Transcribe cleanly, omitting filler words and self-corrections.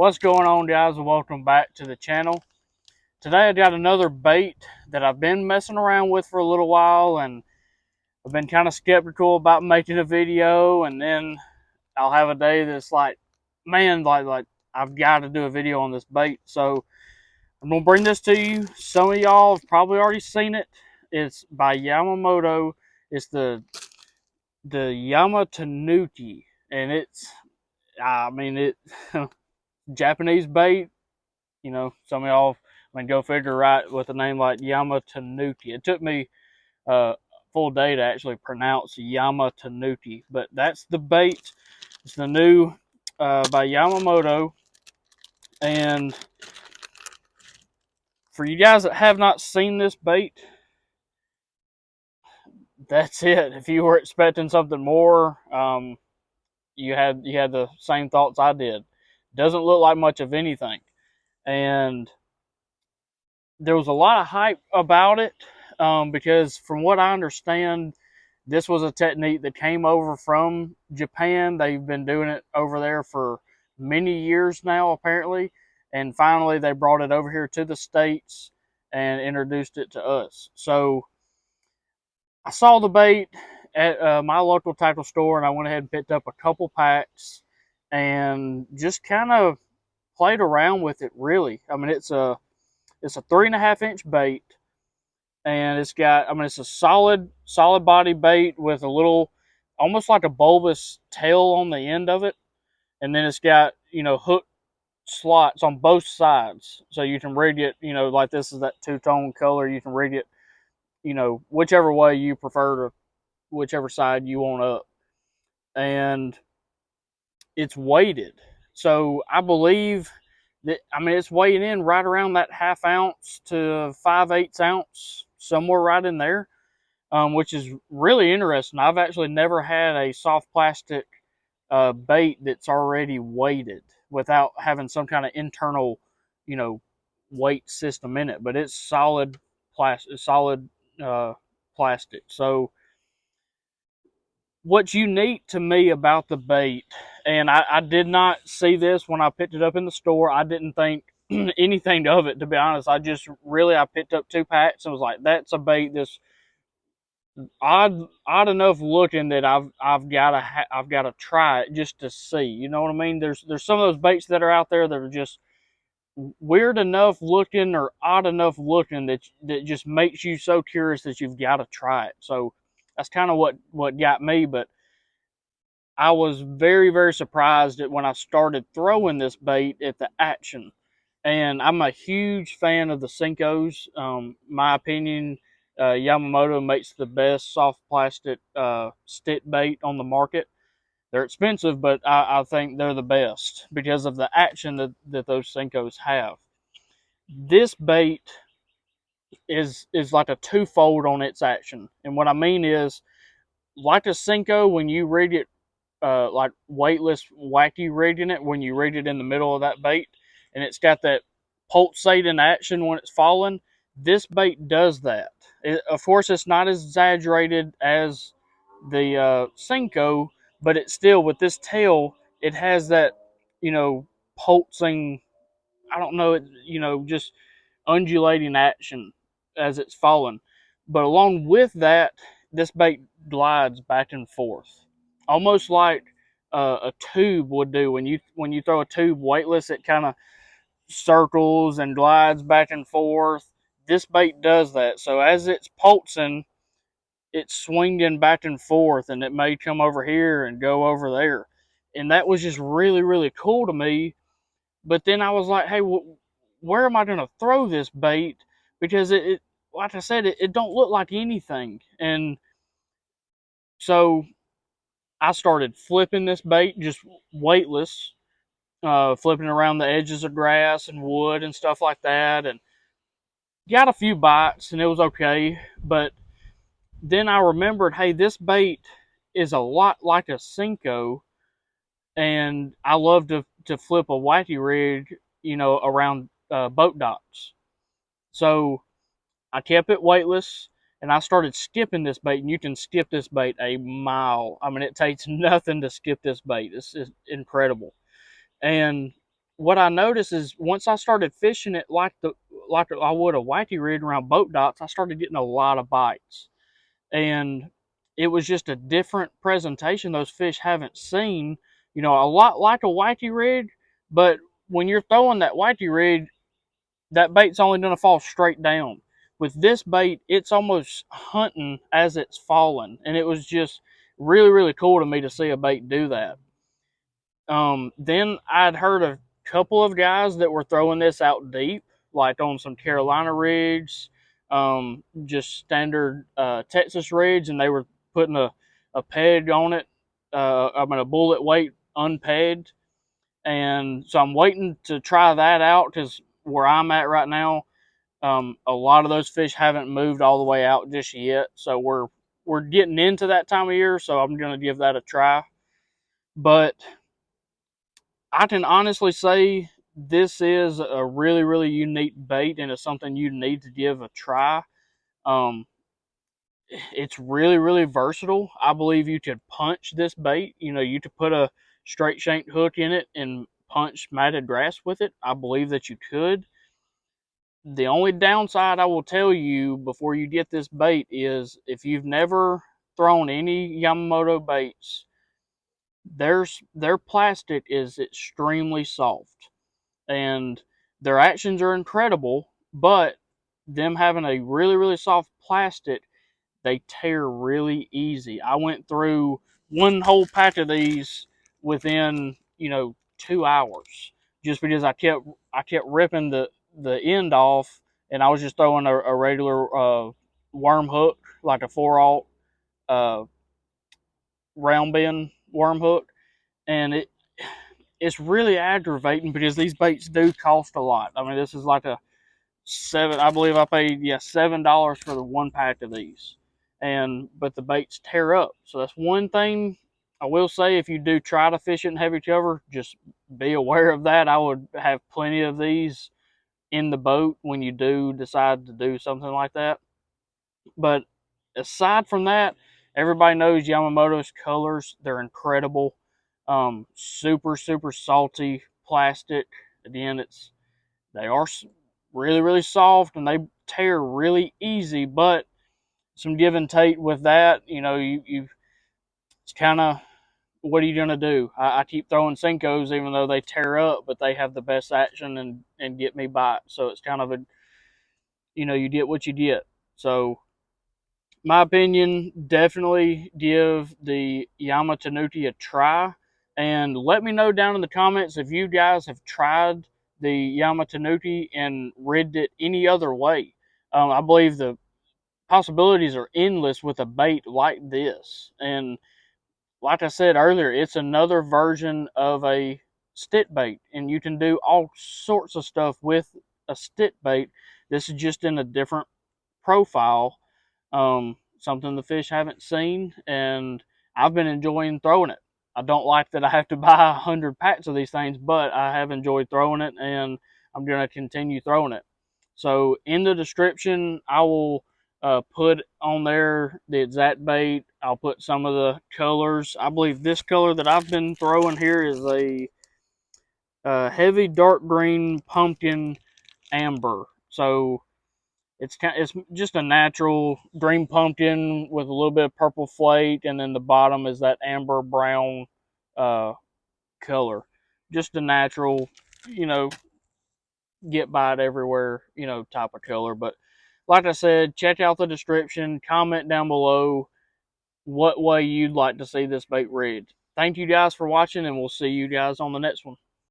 What's going on, guys, and welcome back to the channel. Today I got another bait that I've been messing around with for a little while, and I've been kind of skeptical about making a video, and then I'll have a day that's like, man, like I've got to do a video on this bait. So I'm gonna bring this to you. Some of y'all have probably already seen it. It's by Yamamoto. It's the yamatanuki, and it Japanese bait. Some of y'all, go figure, right, with a name like Yamatanuki. It took me a full day to actually pronounce Yamatanuki, but that's the bait. It's the new by Yamamoto. And for you guys that have not seen this bait, that's it. If you were expecting something more, you had the same thoughts I did. Doesn't look like much of anything, and there was a lot of hype about it, because from what I understand, this was a technique that came over from Japan. They've been doing it over there for many years now, apparently, and finally they brought it over here to the States and introduced it to us. So I saw the bait at my local tackle store, and I went ahead and picked up a couple packs and just kind of played around with it. Really, it's a 3.5 inch bait, and it's a solid body bait with a little, almost like a bulbous tail on the end of it, and then it's got hook slots on both sides, so you can rig it. Like this is that two-tone color. You can rig it, whichever way you prefer to, whichever side you want up, and it's weighted. So I believe it's weighing in right around that 1/2 ounce to 5/8 ounce, somewhere right in there, which is really interesting. I've actually never had a soft plastic bait that's already weighted without having some kind of internal, you know, weight system in it. But it's uh, plastic. So what's unique to me about the bait, and I did not see this when I picked it up in the store. I didn't think anything of it, to be honest. I picked up 2 packs and was like, that's a bait that's odd enough looking that I've gotta try it just to see. You know what I mean? There's some of those baits that are out there that are just weird enough looking or odd enough looking that just makes you so curious that you've got to try it. So that's kind of what got me. But I was very, very surprised that when I started throwing this bait at the action. And I'm a huge fan of the Senkos. My opinion, Yamamoto makes the best soft plastic stick bait on the market. They're expensive, but I think they're the best because of the action that those Senkos have. This bait is like a twofold on its action. And what I mean is, like a Senko, when you rig it like weightless wacky rigging it, when you rig it in the middle of that bait, and it's got that pulsating action when it's falling, this bait does that. Of course, it's not as exaggerated as the Senko, but it's still, with this tail, it has that, pulsing, I don't know, just undulating action as it's falling. But along with that, this bait glides back and forth, almost like a tube would do. When you throw a tube weightless, it kind of circles and glides back and forth. This bait does that. So as it's pulsing, it's swinging back and forth, and it may come over here and go over there. And that was just really, really cool to me. But then I was like, hey, where am I going to throw this bait? Because like I said, it don't look like anything. And so I started flipping this bait, just weightless, flipping around the edges of grass and wood and stuff like that, and got a few bites, and it was okay. But then I remembered, hey, this bait is a lot like a Senko, and I love to flip a wacky rig, around boat docks. So I kept it weightless, and I started skipping this bait, and you can skip this bait a mile. I mean, it takes nothing to skip this bait. It's incredible. And what I noticed is once I started fishing it like I would a whitey rig around boat docks, I started getting a lot of bites, and it was just a different presentation those fish haven't seen. You know, a lot like a whitey rig, but when you're throwing that whitey rig, that bait's only going to fall straight down. With this bait, it's almost hunting as it's falling, and it was just really, really cool to me to see a bait do that. Then I'd heard a couple of guys that were throwing this out deep, like on some Carolina rigs, just standard Texas rigs, and they were putting a peg on it. A bullet weight unpegged, and so I'm waiting to try that out because where I'm at right now, a lot of those fish haven't moved all the way out just yet. So we're getting into that time of year, so I'm gonna give that a try. But I can honestly say this is a really, really unique bait, and it's something you need to give a try. Um, it's really, really versatile. I believe you could punch this bait. You know, you could put a straight shank hook in it and punch matted grass with it. I believe that you could. The only downside I will tell you before you get this bait is if you've never thrown any Yamamoto baits, their plastic is extremely soft, and their actions are incredible, but them having a really, really soft plastic, they tear really easy. I went through one whole pack of these within, 2 hours, just because I kept ripping the end off, and I was just throwing a regular worm hook, like a 4/0 uh, round bend worm hook, and it's really aggravating because these baits do cost a lot. I mean, this is like a seven. I believe I paid $7 for the one pack of these, and but the baits tear up. So that's one thing I will say. If you do try to fish it in heavy cover, just be aware of that. I would have plenty of these in the boat when you do decide to do something like that. But aside from that, everybody knows Yamamoto's colors. They're incredible. Super, super salty plastic. Again, they are really, really soft, and they tear really easy, but some give and take with that. It's kind of, what are you going to do? I keep throwing Senkos even though they tear up, but they have the best action and get me bites. So it's kind of you get what you get. So my opinion, definitely give the Yamatanuki a try. And let me know down in the comments if you guys have tried the Yamatanuki and rigged it any other way. I believe the possibilities are endless with a bait like this. And like I said earlier, it's another version of a stick bait. And you can do all sorts of stuff with a stick bait. This is just in a different profile, something the fish haven't seen, and I've been enjoying throwing it. I don't like that I have to buy 100 packs of these things, but I have enjoyed throwing it, and I'm going to continue throwing it. So in the description, I will put on there the exact bait. I'll put some of the colors. I believe this color that I've been throwing here is a heavy dark green pumpkin amber. So it's just a natural green pumpkin with a little bit of purple flake, and then the bottom is that amber brown uh, color. Just a natural, you know, get by it everywhere, type of color. But like I said, check out the description, comment down below what way you'd like to see this bait rigged. Thank you guys for watching, and we'll see you guys on the next one.